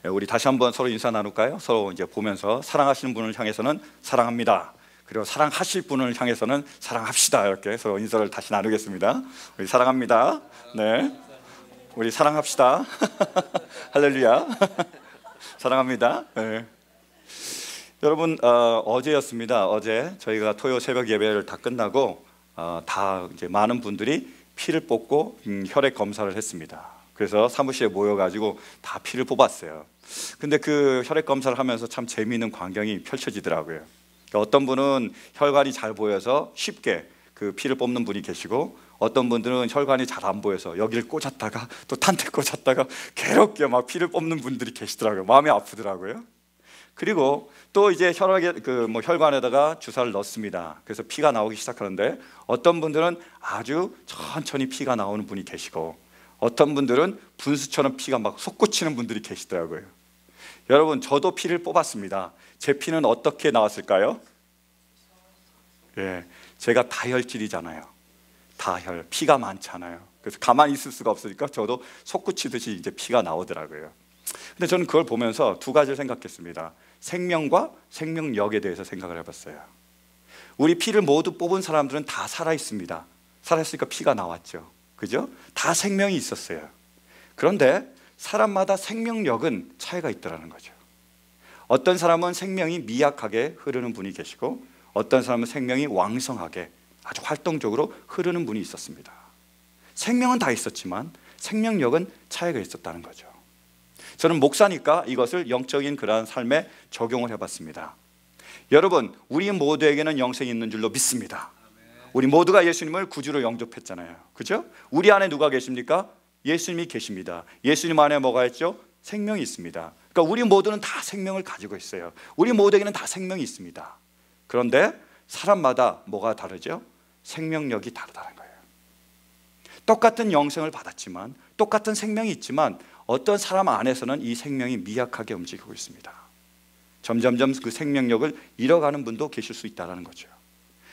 우리 다시 한번 서로 인사 나눌까요? 서로 이제 보면서 사랑하시는 분을 향해서는 사랑합니다. 그리고 사랑하실 분을 향해서는 사랑합시다. 이렇게 서로 인사를 다시 나누겠습니다. 우리 사랑합니다. 네, 우리 사랑합시다. 할렐루야. 사랑합니다. 네. 여러분, 어제였습니다. 어제 저희가 토요 새벽 예배를 다 끝나고 다 이제 많은 분들이 피를 뽑고 혈액 검사를 했습니다. 그래서 사무실에 모여가지고 다 피를 뽑았어요. 근데 그 혈액 검사를 하면서 참 재미있는 광경이 펼쳐지더라고요. 어떤 분은 혈관이 잘 보여서 쉽게 그 피를 뽑는 분이 계시고, 어떤 분들은 혈관이 잘 안 보여서 여기를 꽂았다가 또 탄테 꽂았다가 괴롭게 막 피를 뽑는 분들이 계시더라고요. 마음이 아프더라고요. 그리고 또 이제 혈관에다가 주사를 넣습니다. 그래서 피가 나오기 시작하는데, 어떤 분들은 아주 천천히 피가 나오는 분이 계시고, 어떤 분들은 분수처럼 피가 막 솟구치는 분들이 계시더라고요. 여러분, 저도 피를 뽑았습니다. 제 피는 어떻게 나왔을까요? 예, 제가 다혈질이잖아요. 다혈, 피가 많잖아요. 그래서 가만히 있을 수가 없으니까 저도 솟구치듯이 이제 피가 나오더라고요. 근데 저는 그걸 보면서 두 가지를 생각했습니다. 생명과 생명력에 대해서 생각을 해봤어요. 우리 피를 모두 뽑은 사람들은 다 살아있습니다. 살아있으니까 피가 나왔죠. 그죠? 다 생명이 있었어요. 그런데 사람마다 생명력은 차이가 있더라는 거죠. 어떤 사람은 생명이 미약하게 흐르는 분이 계시고, 어떤 사람은 생명이 왕성하게 아주 활동적으로 흐르는 분이 있었습니다. 생명은 다 있었지만 생명력은 차이가 있었다는 거죠. 저는 목사니까 이것을 영적인 그러한 삶에 적용을 해봤습니다. 여러분, 우리 모두에게는 영생이 있는 줄로 믿습니다. 우리 모두가 예수님을 구주로 영접했잖아요. 그죠? 우리 안에 누가 계십니까? 예수님이 계십니다. 예수님 안에 뭐가 있죠? 생명이 있습니다. 그러니까 우리 모두는 다 생명을 가지고 있어요. 우리 모두에게는 다 생명이 있습니다. 그런데 사람마다 뭐가 다르죠? 생명력이 다르다는 거예요. 똑같은 영생을 받았지만, 똑같은 생명이 있지만, 어떤 사람 안에서는 이 생명이 미약하게 움직이고 있습니다. 점점점 그 생명력을 잃어가는 분도 계실 수 있다는 거죠.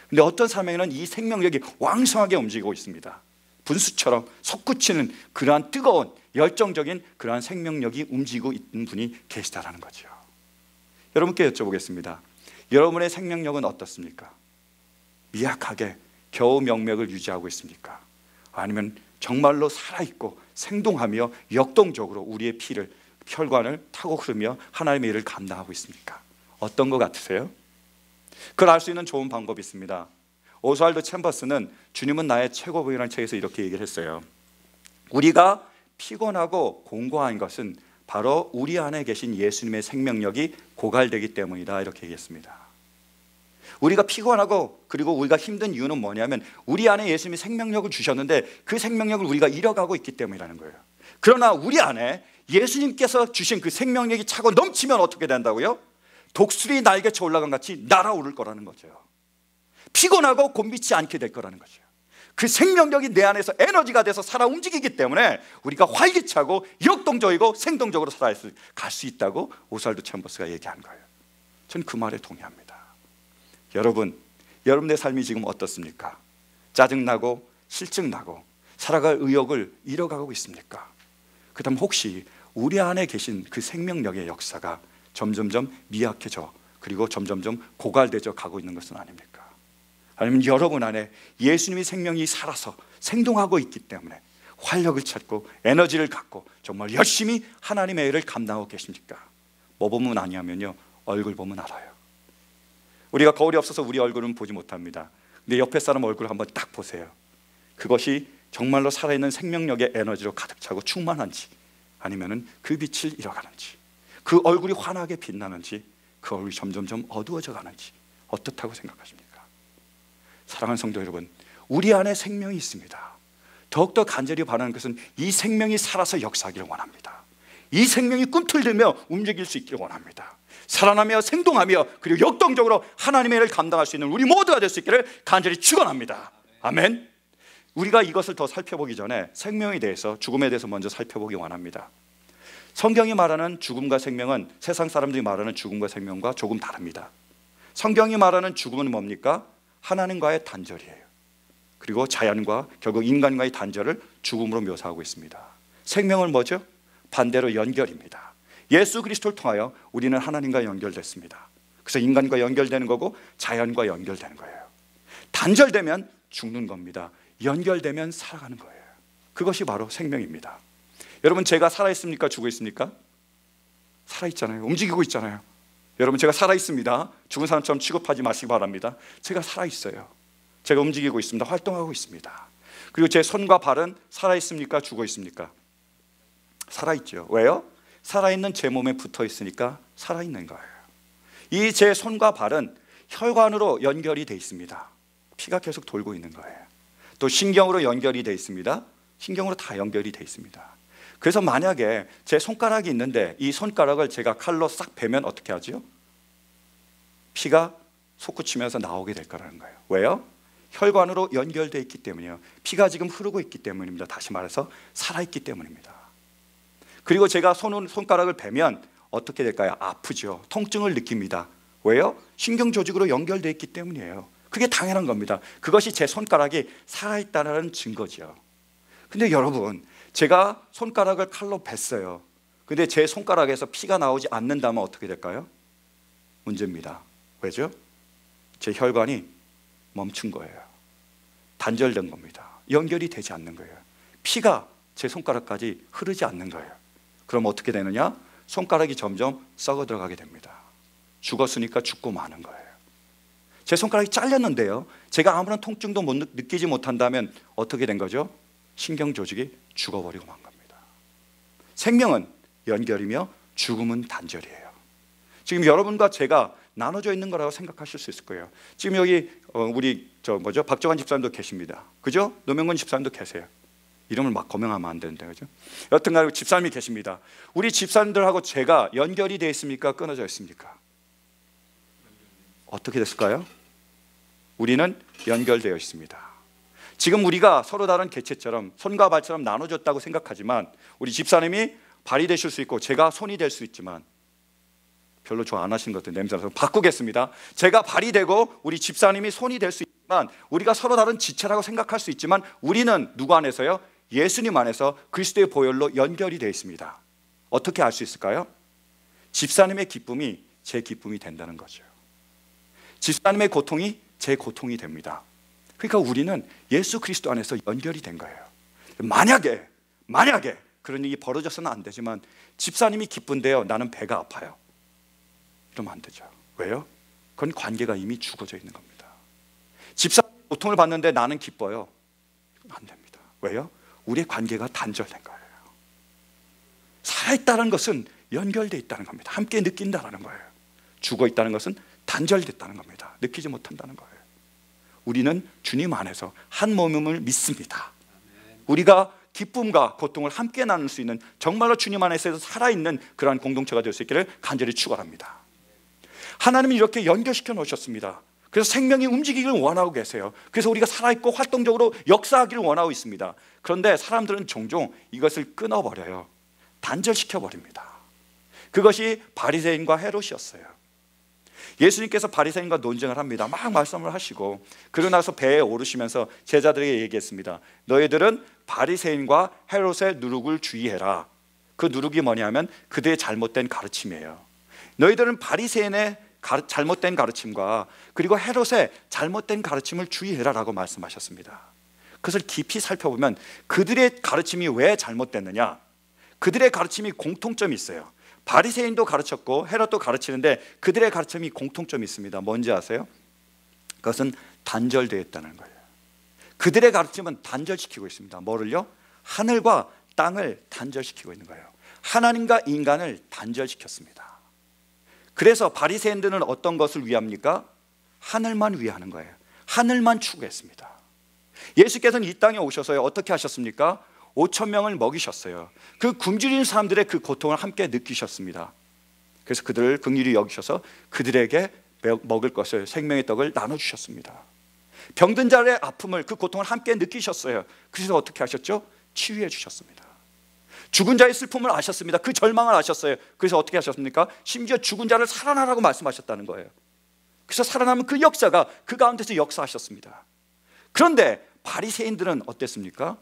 근데 어떤 사람에게는 이 생명력이 왕성하게 움직이고 있습니다. 분수처럼 솟구치는 그러한 뜨거운 열정적인 그러한 생명력이 움직이고 있는 분이 계시다라는 거죠. 여러분께 여쭤보겠습니다. 여러분의 생명력은 어떻습니까? 미약하게 겨우 명맥을 유지하고 있습니까? 아니면 정말로 살아있고 생동하며 역동적으로 우리의 피를, 혈관을 타고 흐르며 하나님의 일을 감당하고 있습니까? 어떤 것 같으세요? 그걸 알 수 있는 좋은 방법이 있습니다. 오스왈드 챔버스는 주님은 나의 최고봉이라는 책에서 이렇게 얘기를 했어요. 우리가 피곤하고 공고한 것은 바로 우리 안에 계신 예수님의 생명력이 고갈되기 때문이다, 이렇게 얘기했습니다. 우리가 피곤하고 그리고 우리가 힘든 이유는 뭐냐면, 우리 안에 예수님이 생명력을 주셨는데 그 생명력을 우리가 잃어가고 있기 때문이라는 거예요. 그러나 우리 안에 예수님께서 주신 그 생명력이 차고 넘치면 어떻게 된다고요? 독수리 날개쳐 올라간 같이 날아오를 거라는 거죠. 피곤하고 곤비치 않게 될 거라는 거죠. 그 생명력이 내 안에서 에너지가 돼서 살아 움직이기 때문에 우리가 활기차고 역동적이고 생동적으로 갈 수 있다고 오스왈드 챔버스가 얘기한 거예요. 전 그 말에 동의합니다. 여러분, 여러분의 삶이 지금 어떻습니까? 짜증나고 실증나고 살아갈 의욕을 잃어가고 있습니까? 그 다음 혹시 우리 안에 계신 그 생명력의 역사가 점점점 미약해져, 그리고 점점점 고갈되져 가고 있는 것은 아닙니까? 아니면 여러분 안에 예수님의 생명이 살아서 생동하고 있기 때문에 활력을 찾고 에너지를 갖고 정말 열심히 하나님의 일을 감당하고 계십니까? 뭐 보면 아니하면요, 얼굴 보면 알아요. 우리가 거울이 없어서 우리 얼굴은 보지 못합니다. 근데 옆에 사람 얼굴을 한번 딱 보세요. 그것이 정말로 살아있는 생명력의 에너지로 가득 차고 충만한지, 아니면은 그 빛을 잃어가는지, 그 얼굴이 환하게 빛나는지, 그 얼굴이 점점점 어두워져 가는지 어떻다고 생각하십니까? 사랑하는 성도 여러분, 우리 안에 생명이 있습니다. 더욱더 간절히 바라는 것은 이 생명이 살아서 역사하기를 원합니다. 이 생명이 꿈틀대며 움직일 수 있기를 원합니다. 살아나며 생동하며 그리고 역동적으로 하나님의 일을 감당할 수 있는 우리 모두가 될 수 있기를 간절히 축원합니다. 아멘. 우리가 이것을 더 살펴보기 전에 생명에 대해서, 죽음에 대해서 먼저 살펴보기 원합니다. 성경이 말하는 죽음과 생명은 세상 사람들이 말하는 죽음과 생명과 조금 다릅니다. 성경이 말하는 죽음은 뭡니까? 하나님과의 단절이에요. 그리고 자연과 결국 인간과의 단절을 죽음으로 묘사하고 있습니다. 생명은 뭐죠? 반대로 연결입니다. 예수 그리스도를 통하여 우리는 하나님과 연결됐습니다. 그래서 인간과 연결되는 거고 자연과 연결되는 거예요. 단절되면 죽는 겁니다. 연결되면 살아가는 거예요. 그것이 바로 생명입니다. 여러분, 제가 살아있습니까? 죽어 있습니까? 살아있잖아요. 움직이고 있잖아요. 여러분, 제가 살아있습니다. 죽은 사람처럼 취급하지 마시기 바랍니다. 제가 살아있어요. 제가 움직이고 있습니다. 활동하고 있습니다. 그리고 제 손과 발은 살아있습니까? 죽어 있습니까? 살아있죠. 왜요? 살아있는 제 몸에 붙어 있으니까 살아있는 거예요. 이 제 손과 발은 혈관으로 연결이 돼 있습니다. 피가 계속 돌고 있는 거예요. 또 신경으로 연결이 돼 있습니다. 신경으로 다 연결이 돼 있습니다. 그래서 만약에 제 손가락이 있는데 이 손가락을 제가 칼로 싹 베면 어떻게 하죠? 피가 솟구치면서 나오게 될 거라는 거예요. 왜요? 혈관으로 연결되어 있기 때문이에요. 피가 지금 흐르고 있기 때문입니다. 다시 말해서 살아있기 때문입니다. 그리고 제가 손가락을 베면 어떻게 될까요? 아프죠. 통증을 느낍니다. 왜요? 신경 조직으로 연결되어 있기 때문이에요. 그게 당연한 겁니다. 그것이 제 손가락이 살아있다는 증거죠. 근데 여러분, 제가 손가락을 칼로 뱄어요. 근데 제 손가락에서 피가 나오지 않는다면 어떻게 될까요? 문제입니다. 왜죠? 제 혈관이 멈춘 거예요. 단절된 겁니다. 연결이 되지 않는 거예요. 피가 제 손가락까지 흐르지 않는 거예요. 그럼 어떻게 되느냐? 손가락이 점점 썩어 들어가게 됩니다. 죽었으니까 죽고 마는 거예요. 제 손가락이 잘렸는데요, 제가 아무런 통증도 느끼지 못한다면 어떻게 된 거죠? 신경 조직이 죽어버리고 만 겁니다. 생명은 연결이며 죽음은 단절이에요. 지금 여러분과 제가 나눠져 있는 거라고 생각하실 수 있을 거예요. 지금 여기 우리 박정환 집사님도 계십니다. 그죠? 노명근 집사님도 계세요. 이름을 막 거명하면 안 되는데, 그죠? 여튼간 집사님이 계십니다. 우리 집사님들하고 제가 연결이 되어 있습니까? 끊어져 있습니까? 어떻게 됐을까요? 우리는 연결되어 있습니다. 지금 우리가 서로 다른 개체처럼 손과 발처럼 나눠졌다고 생각하지만 우리 집사님이 발이 되실 수 있고 제가 손이 될 수 있지만, 별로 좋아 안 하신 것 같은 냄새 나서 바꾸겠습니다. 제가 발이 되고 우리 집사님이 손이 될 수 있지만, 우리가 서로 다른 지체라고 생각할 수 있지만 우리는 누구 안에서요? 예수님 안에서 그리스도의 보혈로 연결이 되어 있습니다. 어떻게 알 수 있을까요? 집사님의 기쁨이 제 기쁨이 된다는 거죠. 집사님의 고통이 제 고통이 됩니다. 그러니까 우리는 예수 그리스도 안에서 연결이 된 거예요. 만약에 그런 일이 벌어져서는 안 되지만 집사님이 기쁜데요, 나는 배가 아파요. 이러면 안 되죠. 왜요? 그건 관계가 이미 죽어져 있는 겁니다. 집사님이 고통을 받는데 나는 기뻐요. 안 됩니다. 왜요? 우리의 관계가 단절된 거예요. 살아있다는 것은 연결되어 있다는 겁니다. 함께 느낀다는 거예요. 죽어있다는 것은 단절됐다는 겁니다. 느끼지 못한다는 거예요. 우리는 주님 안에서 한 몸임을 믿습니다. 우리가 기쁨과 고통을 함께 나눌 수 있는, 정말로 주님 안에서 살아있는 그러한 공동체가 될 수 있기를 간절히 축원합니다. 하나님이 이렇게 연결시켜 놓으셨습니다. 그래서 생명이 움직이기를 원하고 계세요. 그래서 우리가 살아있고 활동적으로 역사하기를 원하고 있습니다. 그런데 사람들은 종종 이것을 끊어버려요. 단절시켜버립니다. 그것이 바리새인과 헤롯이었어요. 예수님께서 바리새인과 논쟁을 합니다. 막 말씀을 하시고, 그러고 나서 배에 오르시면서 제자들에게 얘기했습니다. 너희들은 바리새인과 헤롯의 누룩을 주의해라. 그 누룩이 뭐냐면 그들의 잘못된 가르침이에요. 너희들은 바리새인의 잘못된 가르침과 그리고 헤롯의 잘못된 가르침을 주의해라 라고 말씀하셨습니다. 그것을 깊이 살펴보면 그들의 가르침이 왜 잘못됐느냐, 그들의 가르침이 공통점이 있어요. 바리새인도 가르쳤고 헤롯도 가르치는데 그들의 가르침이 공통점이 있습니다. 뭔지 아세요? 그것은 단절되어 있다는 거예요. 그들의 가르침은 단절시키고 있습니다. 뭐를요? 하늘과 땅을 단절시키고 있는 거예요. 하나님과 인간을 단절시켰습니다. 그래서 바리새인들은 어떤 것을 위합니까? 하늘만 위하는 거예요. 하늘만 추구했습니다. 예수께서는 이 땅에 오셔서 어떻게 하셨습니까? 5,000명을 먹이셨어요. 그 굶주린 사람들의 그 고통을 함께 느끼셨습니다. 그래서 그들을 긍휼히 여기셔서 그들에게 먹을 것을, 생명의 떡을 나눠주셨습니다. 병든 자의 아픔을, 그 고통을 함께 느끼셨어요. 그래서 어떻게 하셨죠? 치유해 주셨습니다. 죽은 자의 슬픔을 아셨습니다. 그 절망을 아셨어요. 그래서 어떻게 하셨습니까? 심지어 죽은 자를 살아나라고 말씀하셨다는 거예요. 그래서 살아나면 그 역사가 그 가운데서 역사하셨습니다. 그런데 바리새인들은 어땠습니까?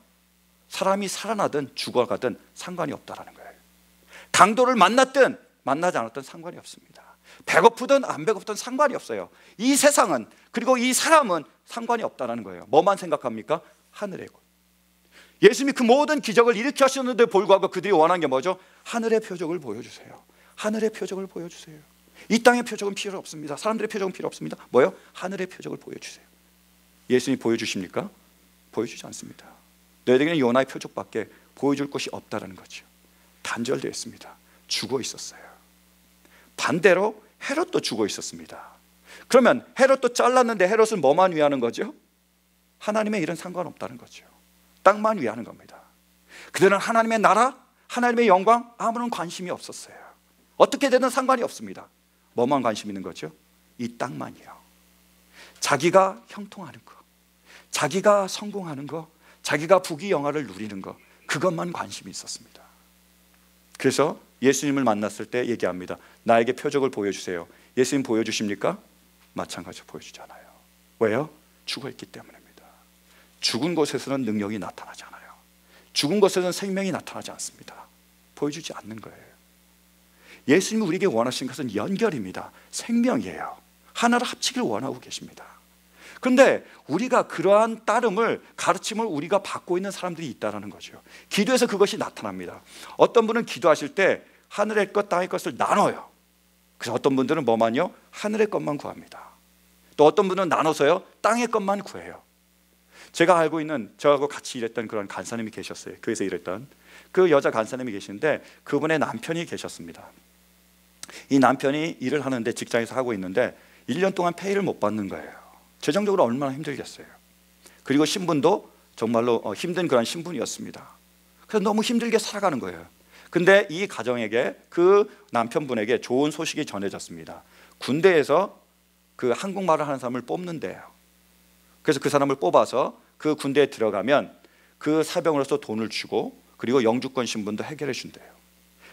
사람이 살아나든 죽어가든 상관이 없다라는 거예요. 강도를 만났든 만나지 않았던 상관이 없습니다. 배고프든 안 배고프든 상관이 없어요. 이 세상은, 그리고 이 사람은 상관이 없다는 거예요. 뭐만 생각합니까? 하늘의 것. 예수님이 그 모든 기적을 일으켜 하셨는데 불구하고 그들이 원한 게 뭐죠? 하늘의 표적을 보여주세요. 하늘의 표적을 보여주세요. 이 땅의 표적은 필요 없습니다. 사람들의 표적은 필요 없습니다. 뭐요? 하늘의 표적을 보여주세요. 예수님이 보여주십니까? 보여주지 않습니다. 너희에게는 요나의 표적밖에 보여줄 것이 없다는 거죠. 단절되어 있습니다. 죽어 있었어요. 반대로 헤롯도 죽어 있었습니다. 그러면 헤롯도 잘랐는데 헤롯은 뭐만 위하는 거죠? 하나님의 일은 상관없다는 거죠. 땅만 위하는 겁니다. 그들은 하나님의 나라, 하나님의 영광 아무런 관심이 없었어요. 어떻게 되든 상관이 없습니다. 뭐만 관심 있는 거죠? 이 땅만이요. 자기가 형통하는 거, 자기가 성공하는 거, 자기가 부귀영화를 누리는 거, 그것만 관심이 있었습니다. 그래서 예수님을 만났을 때 얘기합니다. 나에게 표적을 보여주세요. 예수님 보여주십니까? 마찬가지로 보여주지 않아요. 왜요? 죽어있기 때문입니다. 죽은 곳에서는 능력이 나타나지 않아요. 죽은 곳에서는 생명이 나타나지 않습니다. 보여주지 않는 거예요. 예수님이 우리에게 원하신 것은 연결입니다. 생명이에요. 하나를 합치길 원하고 계십니다. 그런데 우리가 그러한 따름을, 가르침을 우리가 받고 있는 사람들이 있다는 거죠. 기도에서 그것이 나타납니다. 어떤 분은 기도하실 때 하늘의 것, 땅의 것을 나눠요. 그래서 어떤 분들은 뭐만요? 하늘의 것만 구합니다. 또 어떤 분은 나눠서요, 땅의 것만 구해요. 제가 알고 있는, 저하고 같이 일했던 그런 간사님이 계셨어요. 교회에서 일했던 그 여자 간사님이 계시는데 그분의 남편이 계셨습니다. 이 남편이 일을 하는데, 직장에서 하고 있는데 1년 동안 페이를 못 받는 거예요. 재정적으로 얼마나 힘들겠어요. 그리고 신분도 정말로 힘든 그런 신분이었습니다. 그래서 너무 힘들게 살아가는 거예요. 근데 이 가정에게, 그 남편분에게 좋은 소식이 전해졌습니다. 군대에서 그 한국말을 하는 사람을 뽑는데요. 그래서 그 사람을 뽑아서 그 군대에 들어가면 그 사병으로서 돈을 주고, 그리고 영주권 신분도 해결해 준대요.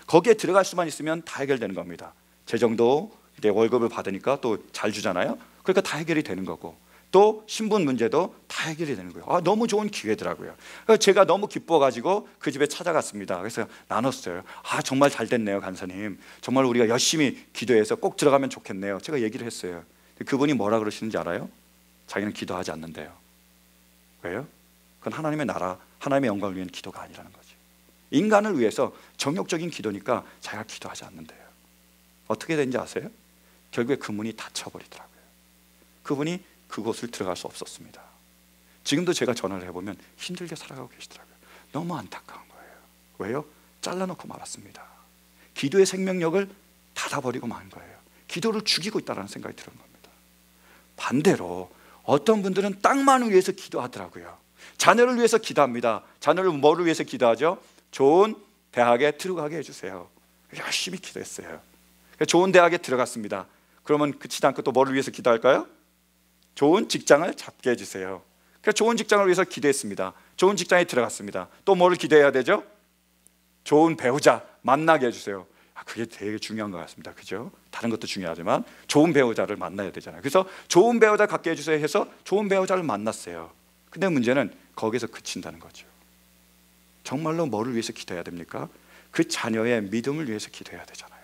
거기에 들어갈 수만 있으면 다 해결되는 겁니다. 재정도 이제 월급을 받으니까 또 잘 주잖아요. 그러니까 다 해결이 되는 거고, 또 신분 문제도 다 해결이 되는 거예요. 너무 좋은 기회더라고요. 그래서 제가 너무 기뻐가지고 그 집에 찾아갔습니다. 그래서 나눴어요. 정말 잘 됐네요, 간사님. 정말 우리가 열심히 기도해서 꼭 들어가면 좋겠네요. 제가 얘기를 했어요. 그분이 뭐라 그러시는지 알아요? 자기는 기도하지 않는데요. 왜요? 그건 하나님의 나라, 하나님의 영광을 위한 기도가 아니라는 거죠. 인간을 위해서 정욕적인 기도니까 자기가 기도하지 않는데요. 어떻게 된지 아세요? 결국에 그 문이 닫혀버리더라고요. 그분이 그곳을 들어갈 수 없었습니다. 지금도 제가 전화를 해보면 힘들게 살아가고 계시더라고요. 너무 안타까운 거예요. 왜요? 잘라놓고 말았습니다. 기도의 생명력을 닫아버리고 만 거예요. 기도를 죽이고 있다는 생각이 드는 겁니다. 반대로 어떤 분들은 땅만 위해서 기도하더라고요. 자녀를 위해서 기도합니다. 자녀를 뭐를 위해서 기도하죠? 좋은 대학에 들어가게 해주세요. 열심히 기도했어요. 좋은 대학에 들어갔습니다. 그러면 그치지 않고 또 뭐를 위해서 기도할까요? 좋은 직장을 잡게 해주세요. 그러니까 좋은 직장을 위해서 기도했습니다. 좋은 직장에 들어갔습니다. 또 뭐를 기도해야 되죠? 좋은 배우자 만나게 해주세요. 그게 되게 중요한 것 같습니다. 그죠? 다른 것도 중요하지만 좋은 배우자를 만나야 되잖아요. 그래서 좋은 배우자 갖게 해주세요 해서 좋은 배우자를 만났어요. 근데 문제는 거기서 그친다는 거죠. 정말로 뭐를 위해서 기도해야 됩니까? 그 자녀의 믿음을 위해서 기도해야 되잖아요.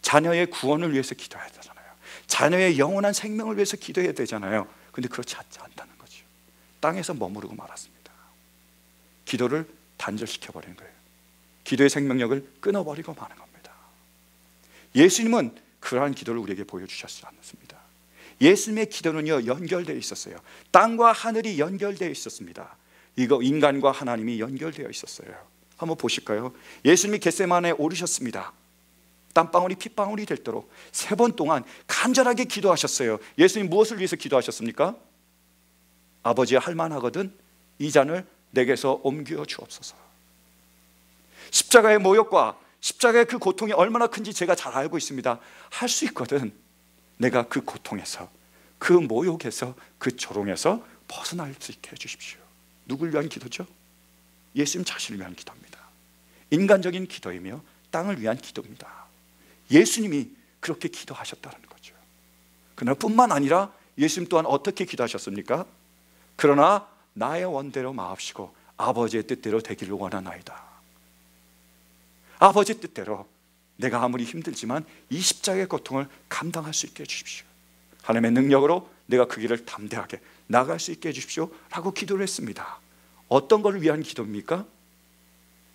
자녀의 구원을 위해서 기도해야 되잖아요. 자녀의 영원한 생명을 위해서 기도해야 되잖아요. 근데 그렇지 않다는 거죠. 땅에서 머무르고 말았습니다. 기도를 단절시켜버린 거예요. 기도의 생명력을 끊어버리고 마는 겁니다. 예수님은 그러한 기도를 우리에게 보여주셨지 않습니다. 예수님의 기도는요, 연결되어 있었어요. 땅과 하늘이 연결되어 있었습니다. 이거 인간과 하나님이 연결되어 있었어요. 한번 보실까요? 예수님이 겟세마네에 오르셨습니다. 땀방울이 핏방울이 될도록 3번 동안 간절하게 기도하셨어요. 예수님 무엇을 위해서 기도하셨습니까? 아버지야, 할만하거든 이 잔을 내게서 옮겨 주옵소서. 십자가의 모욕과 십자가의 그 고통이 얼마나 큰지 제가 잘 알고 있습니다. 할 수 있거든. 내가 그 고통에서, 그 모욕에서, 그 조롱에서 벗어날 수 있게 해주십시오. 누굴 위한 기도죠? 예수님 자신을 위한 기도입니다. 인간적인 기도이며 땅을 위한 기도입니다. 예수님이 그렇게 기도하셨다는 거죠. 그러나 뿐만 아니라 예수님 또한 어떻게 기도하셨습니까? 그러나 나의 원대로 마옵시고 아버지의 뜻대로 되기를 원하나이다. 아버지 뜻대로 내가 아무리 힘들지만 이 십자가의 고통을 감당할 수 있게 해주십시오. 하나님의 능력으로 내가 그 길을 담대하게 나갈 수 있게 해주십시오 라고 기도를 했습니다. 어떤 것을 위한 기도입니까?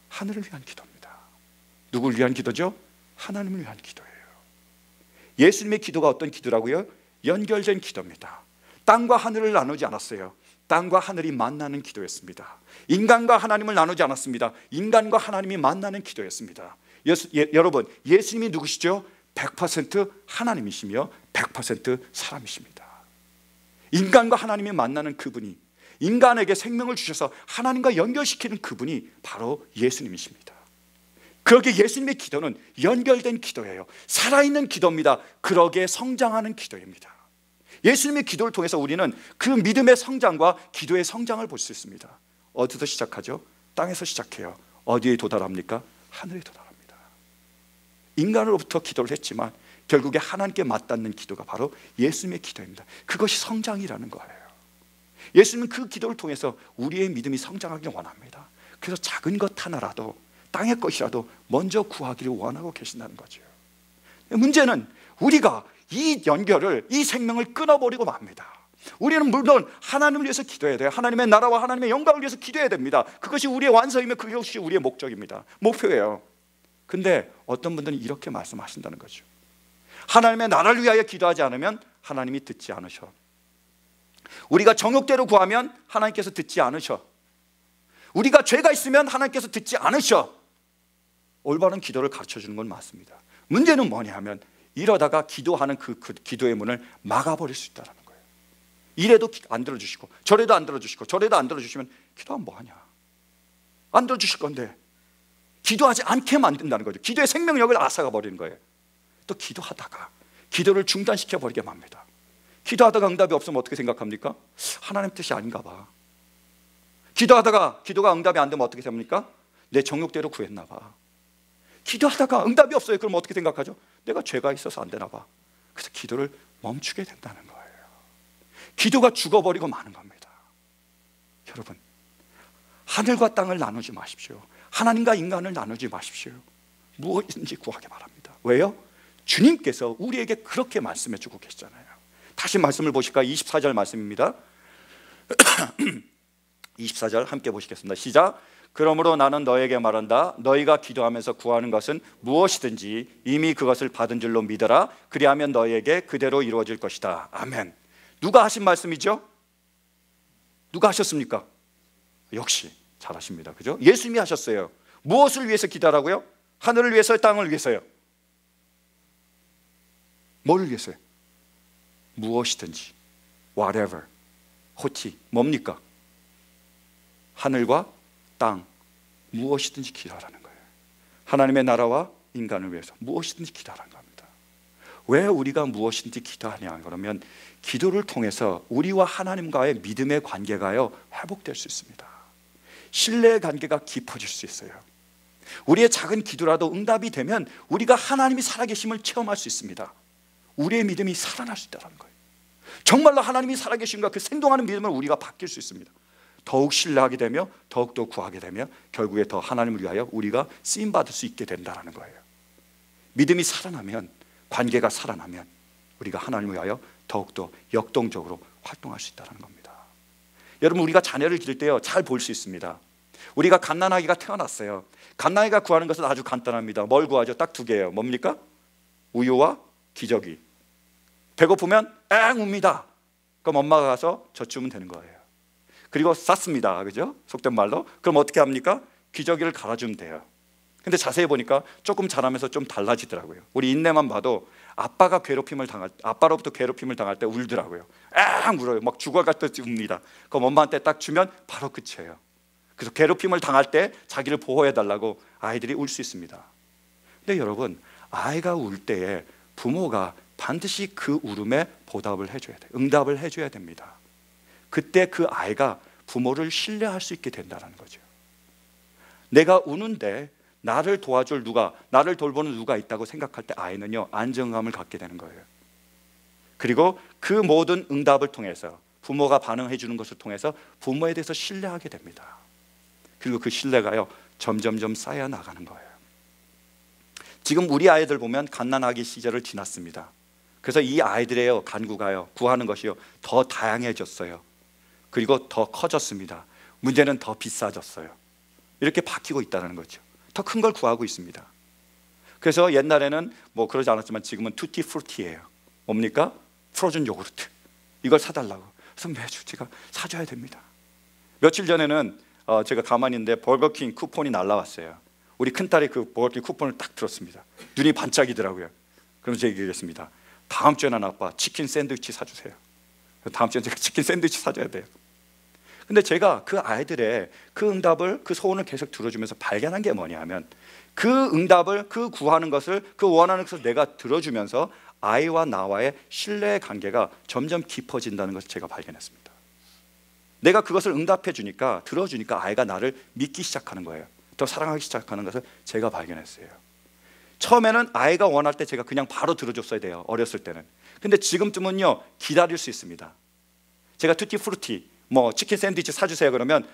하늘을 위한 기도입니다. 누구를 위한 기도죠? 하나님을 위한 기도예요. 예수님의 기도가 어떤 기도라고요? 연결된 기도입니다. 땅과 하늘을 나누지 않았어요. 땅과 하늘이 만나는 기도였습니다. 인간과 하나님을 나누지 않았습니다. 인간과 하나님이 만나는 기도였습니다. 여러분, 예수님이 누구시죠? 100% 하나님이시며 100% 사람이십니다. 인간과 하나님이 만나는 그분이, 인간에게 생명을 주셔서 하나님과 연결시키는 그분이 바로 예수님이십니다. 그러기에 예수님의 기도는 연결된 기도예요. 살아있는 기도입니다. 그러기에 성장하는 기도입니다. 예수님의 기도를 통해서 우리는 그 믿음의 성장과 기도의 성장을 볼 수 있습니다. 어디서 시작하죠? 땅에서 시작해요. 어디에 도달합니까? 하늘에 도달합니다. 인간으로부터 기도를 했지만 결국에 하나님께 맞닿는 기도가 바로 예수님의 기도입니다. 그것이 성장이라는 거예요. 예수님은 그 기도를 통해서 우리의 믿음이 성장하길 원합니다. 그래서 작은 것 하나라도, 땅의 것이라도 먼저 구하기를 원하고 계신다는 거죠. 문제는 우리가 이 연결을, 이 생명을 끊어버리고 맙니다. 우리는 물론 하나님을 위해서 기도해야 돼요. 하나님의 나라와 하나님의 영광을 위해서 기도해야 됩니다. 그것이 우리의 완성이며 그것이 우리의 목적입니다. 목표예요. 근데 어떤 분들은 이렇게 말씀하신다는 거죠. 하나님의 나라를 위하여 기도하지 않으면 하나님이 듣지 않으셔. 우리가 정욕대로 구하면 하나님께서 듣지 않으셔. 우리가 죄가 있으면 하나님께서 듣지 않으셔. 올바른 기도를 가르쳐주는 건 맞습니다. 문제는 뭐냐 하면 이러다가 기도하는 그 기도의 문을 막아버릴 수 있다는 거예요. 이래도 안 들어주시고 저래도 안 들어주시고 저래도 안 들어주시면 기도하면 뭐하냐. 안 들어주실 건데 기도하지 않게 만든다는 거죠. 기도의 생명력을 앗아가 버리는 거예요. 또 기도하다가 기도를 중단시켜버리게 맙니다. 기도하다가 응답이 없으면 어떻게 생각합니까? 하나님 뜻이 아닌가 봐. 기도하다가 기도가 응답이 안 되면 어떻게 됩니까? 내 정욕대로 구했나 봐. 기도하다가 응답이 없어요. 그럼 어떻게 생각하죠? 내가 죄가 있어서 안 되나 봐. 그래서 기도를 멈추게 된다는 거예요. 기도가 죽어버리고 마는 겁니다. 여러분, 하늘과 땅을 나누지 마십시오. 하나님과 인간을 나누지 마십시오. 무엇인지 구하기 바랍니다. 왜요? 주님께서 우리에게 그렇게 말씀해 주고 계시잖아요. 다시 말씀을 보실까요? 24절 말씀입니다. 24절 함께 보시겠습니다. 시작. 그러므로 나는 너에게 말한다. 너희가 기도하면서 구하는 것은 무엇이든지 이미 그것을 받은 줄로 믿어라. 그리하면 너희에게 그대로 이루어질 것이다. 아멘. 누가 하신 말씀이죠? 누가 하셨습니까? 역시 잘하십니다. 그죠? 예수님이 하셨어요. 무엇을 위해서 기도하라고요? 하늘을 위해서요? 땅을 위해서요? 뭐를 위해서요? 무엇이든지 whatever, 호치, 뭡니까? 하늘과 땅, 무엇이든지 기도하라는 거예요. 하나님의 나라와 인간을 위해서 무엇이든지 기도하라는 겁니다. 왜 우리가 무엇이든지 기도하냐 그러면 기도를 통해서 우리와 하나님과의 믿음의 관계가요 회복될 수 있습니다. 신뢰의 관계가 깊어질 수 있어요. 우리의 작은 기도라도 응답이 되면 우리가 하나님이 살아계심을 체험할 수 있습니다. 우리의 믿음이 살아날 수 있다는 거예요. 정말로 하나님이 살아계신가 그 생동하는 믿음을 우리가 바뀔 수 있습니다. 더욱 신뢰하게 되며 더욱더 구하게 되며 결국에 더 하나님을 위하여 우리가 쓰임받을 수 있게 된다는 거예요. 믿음이 살아나면, 관계가 살아나면 우리가 하나님을 위하여 더욱더 역동적으로 활동할 수 있다는 겁니다. 여러분, 우리가 자녀를 기를 때요 잘 볼 수 있습니다. 우리가 갓난아기가 태어났어요. 갓난아기가 구하는 것은 아주 간단합니다. 뭘 구하죠? 딱 두 개예요. 뭡니까? 우유와 기저귀. 배고프면 엥 웁니다. 그럼 엄마가 가서 젖주면 되는 거예요. 그리고 쌌습니다. 그죠? 속된 말로. 그럼 어떻게 합니까? 기저귀를 갈아주면 돼요. 근데 자세히 보니까 조금 자라면서 좀 달라지더라고요. 우리 인내만 봐도 아빠로부터 괴롭힘을 당할 때 울더라고요. 엥 울어요. 막 죽어갔듯이 웁니다. 그럼 엄마한테 딱 주면 바로 끝이에요. 그래서 괴롭힘을 당할 때 자기를 보호해달라고 아이들이 울 수 있습니다. 근데 여러분, 아이가 울 때에 부모가 반드시 그 울음에 보답을 해줘야 돼요. 응답을 해줘야 됩니다. 그때 그 아이가 부모를 신뢰할 수 있게 된다는 거죠. 내가 우는데 나를 도와줄 누가, 나를 돌보는 누가 있다고 생각할 때 아이는요 안정감을 갖게 되는 거예요. 그리고 그 모든 응답을 통해서 부모가 반응해 주는 것을 통해서 부모에 대해서 신뢰하게 됩니다. 그리고 그 신뢰가요 점점점 쌓여 나가는 거예요. 지금 우리 아이들 보면 갓난아기 시절을 지났습니다. 그래서 이 아이들의 간구가요, 구하는 것이요, 더 다양해졌어요. 그리고 더 커졌습니다. 문제는 더 비싸졌어요. 이렇게 바뀌고 있다는 거죠. 더 큰 걸 구하고 있습니다. 그래서 옛날에는 뭐 그러지 않았지만 지금은 투티프루티예요. 뭡니까? 프로즌 요구르트. 이걸 사달라고. 그래서 매주 제가 사줘야 됩니다. 며칠 전에는 제가 가만히 있는데 버거킹 쿠폰이 날라왔어요. 우리 큰딸이 그 버거킹 쿠폰을 딱 들었습니다. 눈이 반짝이더라고요. 그럼 제가 얘기했습니다. 다음 주에는 아빠 치킨 샌드위치 사주세요. 다음 주에 제가 치킨 샌드위치 사줘야 돼요. 근데 제가 그 아이들의 그 응답을, 그 소원을 계속 들어주면서 발견한 게 뭐냐면, 그 응답을, 그 구하는 것을, 그 원하는 것을 내가 들어주면서 아이와 나와의 신뢰의 관계가 점점 깊어진다는 것을 제가 발견했습니다. 내가 그것을 응답해 주니까, 들어주니까 아이가 나를 믿기 시작하는 거예요. 더 사랑하기 시작하는 것을 제가 발견했어요. 처음에는 아이가 원할 때 제가 그냥 바로 들어줬어야 돼요. 어렸을 때는. 근데 지금쯤은요, 기다릴 수 있습니다. 제가 투티프루티 뭐 치킨 샌드위치 사주세요 그러면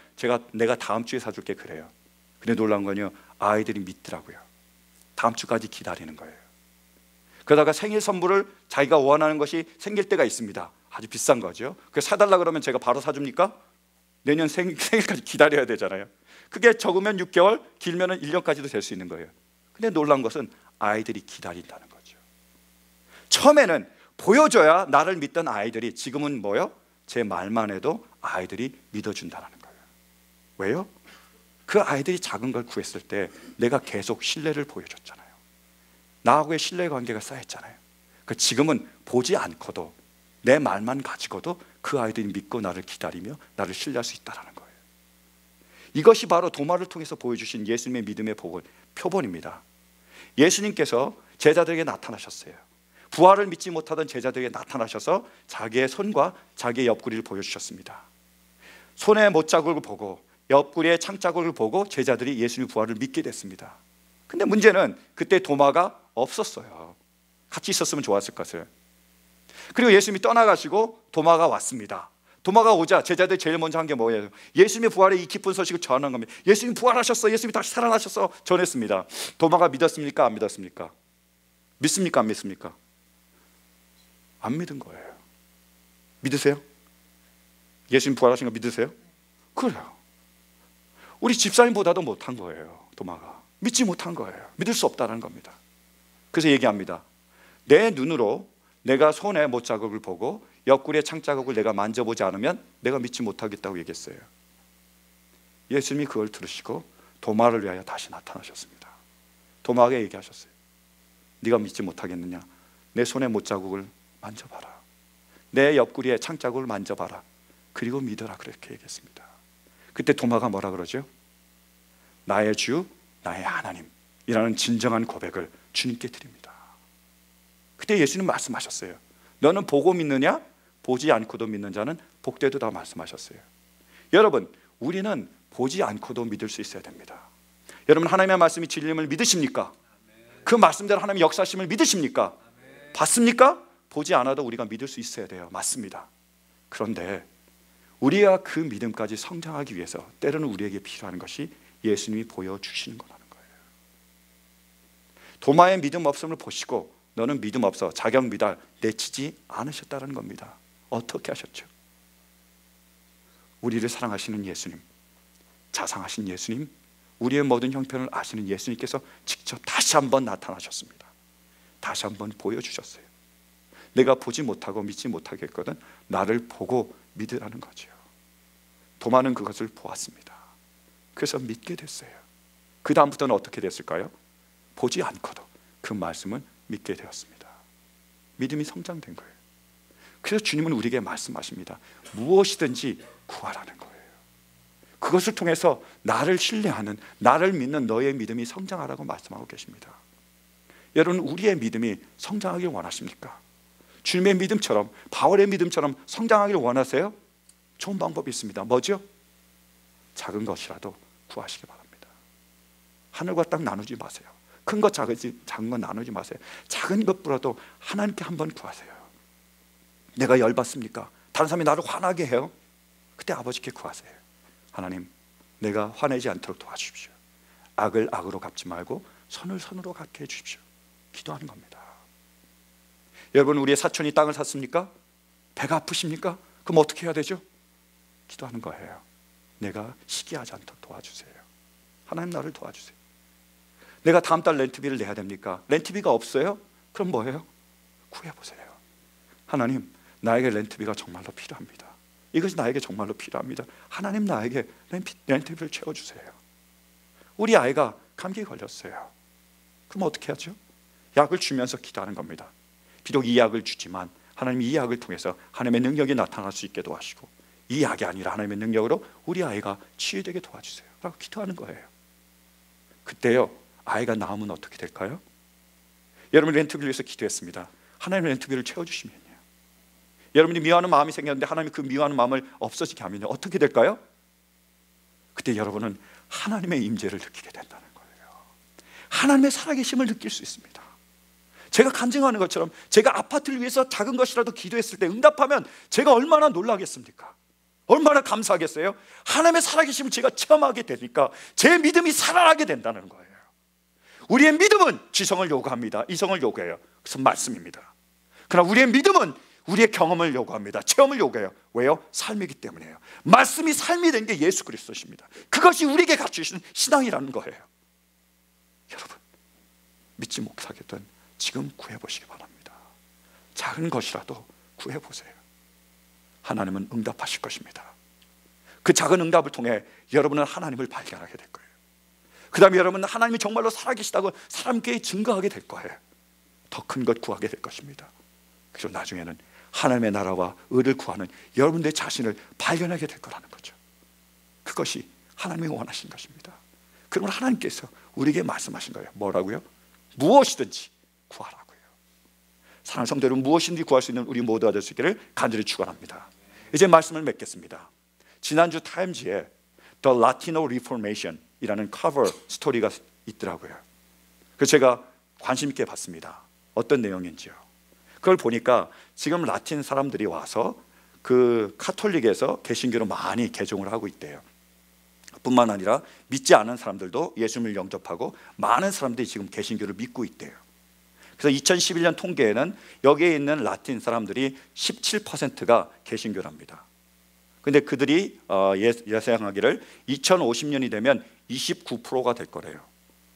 내가 다음 주에 사줄게 그래요. 근데 놀라운 건요, 아이들이 믿더라고요. 다음 주까지 기다리는 거예요. 그러다가 생일 선물을 자기가 원하는 것이 생길 때가 있습니다. 아주 비싼 거죠. 그래서 사달라 그러면 제가 바로 사줍니까? 내년 생일까지 기다려야 되잖아요. 그게 적으면 6개월, 길면 1년까지도 될 수 있는 거예요. 근데 놀라운 것은 아이들이 기다린다는 거죠. 처음에는 보여줘야 나를 믿던 아이들이 지금은 뭐요? 제 말만 해도 아이들이 믿어준다는 거예요. 왜요? 그 아이들이 작은 걸 구했을 때 내가 계속 신뢰를 보여줬잖아요. 나하고의 신뢰 관계가 쌓였잖아요. 지금은 보지 않고도 내 말만 가지고도 그 아이들이 믿고 나를 기다리며 나를 신뢰할 수 있다는 거예요. 이것이 바로 도마를 통해서 보여주신 예수님의 믿음의 표본입니다. 예수님께서 제자들에게 나타나셨어요. 부활을 믿지 못하던 제자들에게 나타나셔서 자기의 손과 자기의 옆구리를 보여주셨습니다. 손의 못자국을 보고 옆구리의 창자국을 보고 제자들이 예수님 부활을 믿게 됐습니다. 근데 문제는 그때 도마가 없었어요. 같이 있었으면 좋았을 것을. 그리고 예수님이 떠나가시고 도마가 왔습니다. 도마가 오자 제자들이 제일 먼저 한 게 뭐예요? 예수님의 부활의 이 기쁜 소식을 전하는 겁니다. 예수님 부활하셨어, 예수님이 다시 살아나셨어 전했습니다. 도마가 믿었습니까? 안 믿었습니까? 믿습니까? 안 믿습니까? 안 믿은 거예요. 믿으세요? 예수님 부활하신 거 믿으세요? 그래요. 우리 집사님보다도 못한 거예요. 도마가 믿지 못한 거예요. 믿을 수 없다는 겁니다. 그래서 얘기합니다. 내 눈으로 내가 손에 못자국을 보고 옆구리의 창자국을 내가 만져보지 않으면 내가 믿지 못하겠다고 얘기했어요. 예수님이 그걸 들으시고 도마를 위하여 다시 나타나셨습니다. 도마에게 얘기하셨어요. 네가 믿지 못하겠느냐? 내 손에 못자국을 만져봐라. 내 옆구리에 창자국을 만져봐라. 그리고 믿어라. 그렇게 얘기했습니다. 그때 도마가 뭐라 그러죠? 나의 주, 나의 하나님이라는 진정한 고백을 주님께 드립니다. 그때 예수님 말씀하셨어요. 너는 보고 믿느냐? 보지 않고도 믿는 자는 복되도다 말씀하셨어요. 여러분, 우리는 보지 않고도 믿을 수 있어야 됩니다. 여러분, 하나님의 말씀이 진리임을 믿으십니까? 그 말씀대로 하나님의 역사심을 믿으십니까? 봤습니까? 보지 않아도 우리가 믿을 수 있어야 돼요. 맞습니다. 그런데 우리가 그 믿음까지 성장하기 위해서 때로는 우리에게 필요한 것이 예수님이 보여주시는 거라는 거예요. 도마의 믿음 없음을 보시고 너는 믿음 없어, 자격 미달 내치지 않으셨다는 겁니다. 어떻게 하셨죠? 우리를 사랑하시는 예수님, 자상하신 예수님, 우리의 모든 형편을 아시는 예수님께서 직접 다시 한번 나타나셨습니다. 다시 한번 보여주셨어요. 내가 보지 못하고 믿지 못하겠거든 나를 보고 믿으라는 거죠. 도마는 그것을 보았습니다. 그래서 믿게 됐어요. 그 다음부터는 어떻게 됐을까요? 보지 않고도 그 말씀을 믿게 되었습니다. 믿음이 성장된 거예요. 그래서 주님은 우리에게 말씀하십니다. 무엇이든지 구하라는 거예요. 그것을 통해서 나를 신뢰하는, 나를 믿는 너의 믿음이 성장하라고 말씀하고 계십니다. 여러분, 우리의 믿음이 성장하길 원하십니까? 주님의 믿음처럼, 바울의 믿음처럼 성장하기를 원하세요? 좋은 방법이 있습니다. 뭐죠? 작은 것이라도 구하시기 바랍니다. 하늘과 땅 나누지 마세요. 큰 것 작은 것 나누지 마세요. 작은 것보다도 하나님께 한번 구하세요. 내가 열받습니까? 다른 사람이 나를 화나게 해요? 그때 아버지께 구하세요. 하나님, 내가 화내지 않도록 도와주십시오. 악을 악으로 갚지 말고 선을 선으로 갖게 해주십시오. 기도하는 겁니다. 여러분, 우리의 사촌이 땅을 샀습니까? 배가 아프십니까? 그럼 어떻게 해야 되죠? 기도하는 거예요. 내가 시기하지 않도록 도와주세요. 하나님, 나를 도와주세요. 내가 다음 달 렌트비를 내야 됩니까? 렌트비가 없어요? 그럼 뭐예요? 구해보세요. 하나님, 나에게 렌트비가 정말로 필요합니다. 이것이 나에게 정말로 필요합니다. 하나님, 나에게 렌트비를 채워주세요. 우리 아이가 감기에 걸렸어요. 그럼 어떻게 하죠? 약을 주면서 기도하는 겁니다. 비록 이 약을 주지만 하나님, 이 약을 통해서 하나님의 능력이 나타날 수 있게 도와주시고, 이 약이 아니라 하나님의 능력으로 우리 아이가 치유되게 도와주세요 라고 기도하는 거예요. 그때요, 아이가 나으면 어떻게 될까요? 여러분이 렌트비를 위해서 기도했습니다. 하나님 렌트비를 채워주시면요, 여러분이 미워하는 마음이 생겼는데 하나님이 그 미워하는 마음을 없어지게 하면요, 어떻게 될까요? 그때 여러분은 하나님의 임재를 느끼게 된다는 거예요. 하나님의 살아계심을 느낄 수 있습니다. 제가 간증하는 것처럼 제가 아파트를 위해서 작은 것이라도 기도했을 때 응답하면 제가 얼마나 놀라겠습니까? 얼마나 감사하겠어요? 하나님의 살아계심을 제가 체험하게 되니까 제 믿음이 살아나게 된다는 거예요. 우리의 믿음은 지성을 요구합니다. 이성을 요구해요. 그래서 말씀입니다. 그러나 우리의 믿음은 우리의 경험을 요구합니다. 체험을 요구해요. 왜요? 삶이기 때문이에요. 말씀이 삶이 된 게 예수 그리스도십니다. 그것이 우리에게 갖추신 신앙이라는 거예요. 여러분, 믿지 못하겠던 지금 구해보시기 바랍니다. 작은 것이라도 구해보세요. 하나님은 응답하실 것입니다. 그 작은 응답을 통해 여러분은 하나님을 발견하게 될 거예요. 그 다음에 여러분은 하나님이 정말로 살아계시다고 사람께 증거하게 될 거예요. 더 큰 것 구하게 될 것입니다. 그리고 나중에는 하나님의 나라와 의를 구하는 여러분들 자신을 발견하게 될 거라는 거죠. 그것이 하나님이 원하신 것입니다. 그러면 하나님께서 우리에게 말씀하신 거예요. 뭐라고요? 무엇이든지 구하라고요. 사랑하는 성도 여러분, 무엇이든지 구할 수 있는 우리 모두가 될 수 있기를 간절히 축원합니다. 이제 말씀을 맺겠습니다. 지난주 타임즈에 The Latino Reformation 이라는 커버 스토리가 있더라고요. 그래서 제가 관심 있게 봤습니다. 어떤 내용인지요. 그걸 보니까 지금 라틴 사람들이 와서 그 카톨릭에서 개신교로 많이 개종을 하고 있대요. 뿐만 아니라 믿지 않은 사람들도 예수님을 영접하고 많은 사람들이 지금 개신교를 믿고 있대요. 그래서 2011년 통계에는 여기에 있는 라틴 사람들이 17%가 개신교랍니다. 근데 그들이 예상하기를 2050년이 되면 29%가 될 거래요.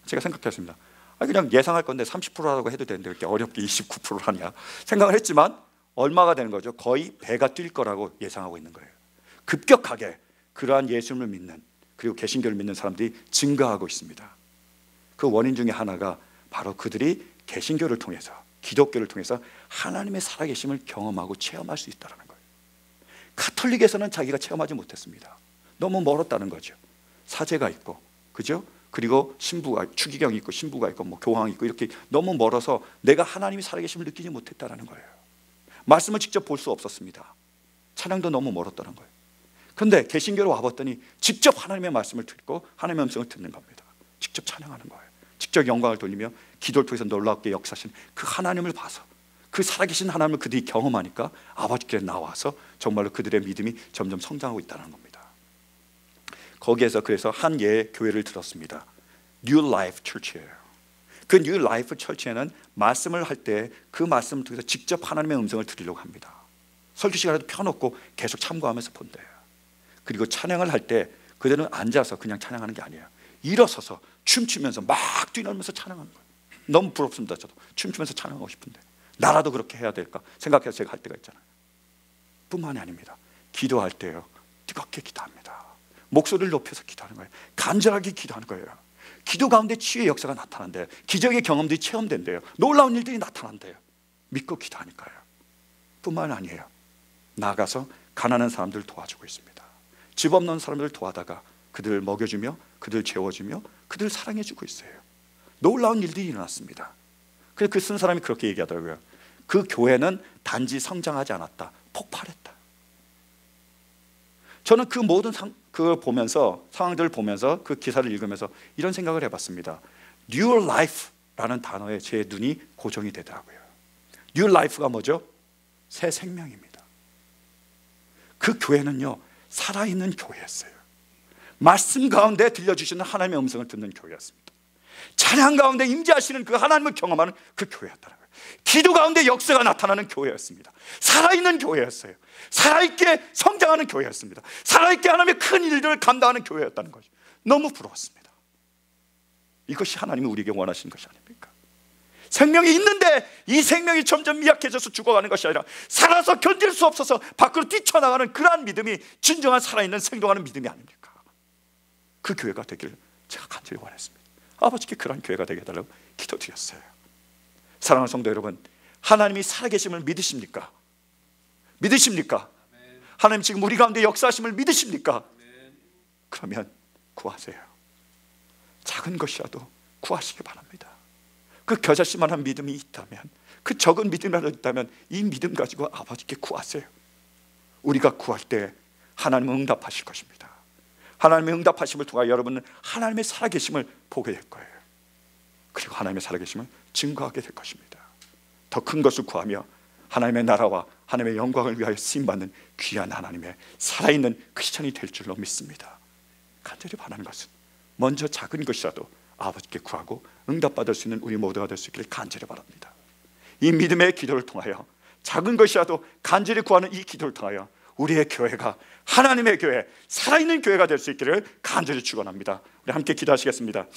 제가 생각했습니다. 그냥 예상할 건데 30%라고 해도 되는데 이렇게 어렵게 29%를 하냐 생각을 했지만 얼마가 되는 거죠? 거의 배가 뛸 거라고 예상하고 있는 거예요. 급격하게 그러한 예수님을 믿는, 그리고 개신교를 믿는 사람들이 증가하고 있습니다. 그 원인 중에 하나가 바로 그들이 개신교를 통해서, 기독교를 통해서 하나님의 살아계심을 경험하고 체험할 수 있다는 거예요. 카톨릭에서는 자기가 체험하지 못했습니다. 너무 멀었다는 거죠. 사제가 있고, 그죠? 그리고 신부가, 추기경이 있고 신부가 있고 뭐 교황이 있고 이렇게 너무 멀어서 내가 하나님이 살아계심을 느끼지 못했다는 거예요. 말씀을 직접 볼 수 없었습니다. 찬양도 너무 멀었다는 거예요. 그런데 개신교로 와봤더니 직접 하나님의 말씀을 듣고 하나님의 음성을 듣는 겁니다. 직접 찬양하는 거예요. 직접 영광을 돌리며 기도를 통해서 놀랍게 역사하신 그 하나님을 봐서, 그 살아계신 하나님을 그들이 경험하니까 아버지께 나와서 정말로 그들의 믿음이 점점 성장하고 있다는 겁니다. 거기에서 그래서 한 예의 교회를 들었습니다. New Life Church예요. 그 New Life Church에는 말씀을 할 때 그 말씀을 통해서 직접 하나님의 음성을 들으려고 합니다. 설교 시간에도 펴놓고 계속 참고하면서 본대요. 그리고 찬양을 할 때 그들은 앉아서 그냥 찬양하는 게 아니에요. 일어서서 춤추면서 막 뛰놀면서 찬양하는 거예요. 너무 부럽습니다. 저도 춤추면서 찬양하고 싶은데 나라도 그렇게 해야 될까 생각해서 제가 할 때가 있잖아요. 뿐만이 아닙니다. 기도할 때요, 뜨겁게 기도합니다. 목소리를 높여서 기도하는 거예요. 간절하게 기도하는 거예요. 기도 가운데 치유의 역사가 나타난대요. 기적의 경험들이 체험된대요. 놀라운 일들이 나타난대요. 믿고 기도하니까요. 뿐만 아니에요. 나가서 가난한 사람들을 도와주고 있습니다. 집 없는 사람들을 도와다가 그들을 먹여주며 그들을 재워주며 그들을 사랑해주고 있어요. 놀라운 일들이 일어났습니다. 그래서 그 쓴 사람이 그렇게 얘기하더라고요. 그 교회는 단지 성장하지 않았다, 폭발했다. 저는 그 모든 그걸 보면서, 상황들을 보면서 그 기사를 읽으면서 이런 생각을 해봤습니다. New Life라는 단어에 제 눈이 고정이 되더라고요. New Life가 뭐죠? 새 생명입니다. 그 교회는요, 살아있는 교회였어요. 말씀 가운데 들려주시는 하나님의 음성을 듣는 교회였습니다. 찬양 가운데 임재하시는 그 하나님을 경험하는 그 교회였다는 거예요. 기도 가운데 역사가 나타나는 교회였습니다. 살아있는 교회였어요. 살아있게 성장하는 교회였습니다. 살아있게 하나님의 큰 일들을 감당하는 교회였다는 거죠. 너무 부러웠습니다. 이것이 하나님이 우리에게 원하시는 것이 아닙니까? 생명이 있는데 이 생명이 점점 미약해져서 죽어가는 것이 아니라 살아서 견딜 수 없어서 밖으로 뛰쳐나가는 그러한 믿음이 진정한 살아있는 생동하는 믿음이 아닙니까? 그 교회가 되기를 제가 간절히 원했습니다. 아버지께 그런 교회가 되게 해달라고 기도드렸어요. 사랑하는 성도 여러분, 하나님이 살아계심을 믿으십니까? 믿으십니까? 하나님 지금 우리 가운데 역사하심을 믿으십니까? 그러면 구하세요. 작은 것이라도 구하시기 바랍니다. 그 겨자씨만한 믿음이 있다면, 그 적은 믿음이라도 있다면 이 믿음 가지고 아버지께 구하세요. 우리가 구할 때 하나님은 응답하실 것입니다. 하나님의 응답하심을 통하여 여러분은 하나님의 살아계심을 보게 될 거예요. 그리고 하나님의 살아계심을 증거하게 될 것입니다. 더 큰 것을 구하며 하나님의 나라와 하나님의 영광을 위하여 쓰임받는 귀한 하나님의 살아있는 크리스천이 될 줄로 믿습니다. 간절히 바라는 것은 먼저 작은 것이라도 아버지께 구하고 응답받을 수 있는 우리 모두가 될 수 있기를 간절히 바랍니다. 이 믿음의 기도를 통하여 작은 것이라도 간절히 구하는 이 기도를 통하여 우리의 교회가 하나님의 교회, 살아있는 교회가 될 수 있기를 간절히 축원합니다. 우리 함께 기도하시겠습니다.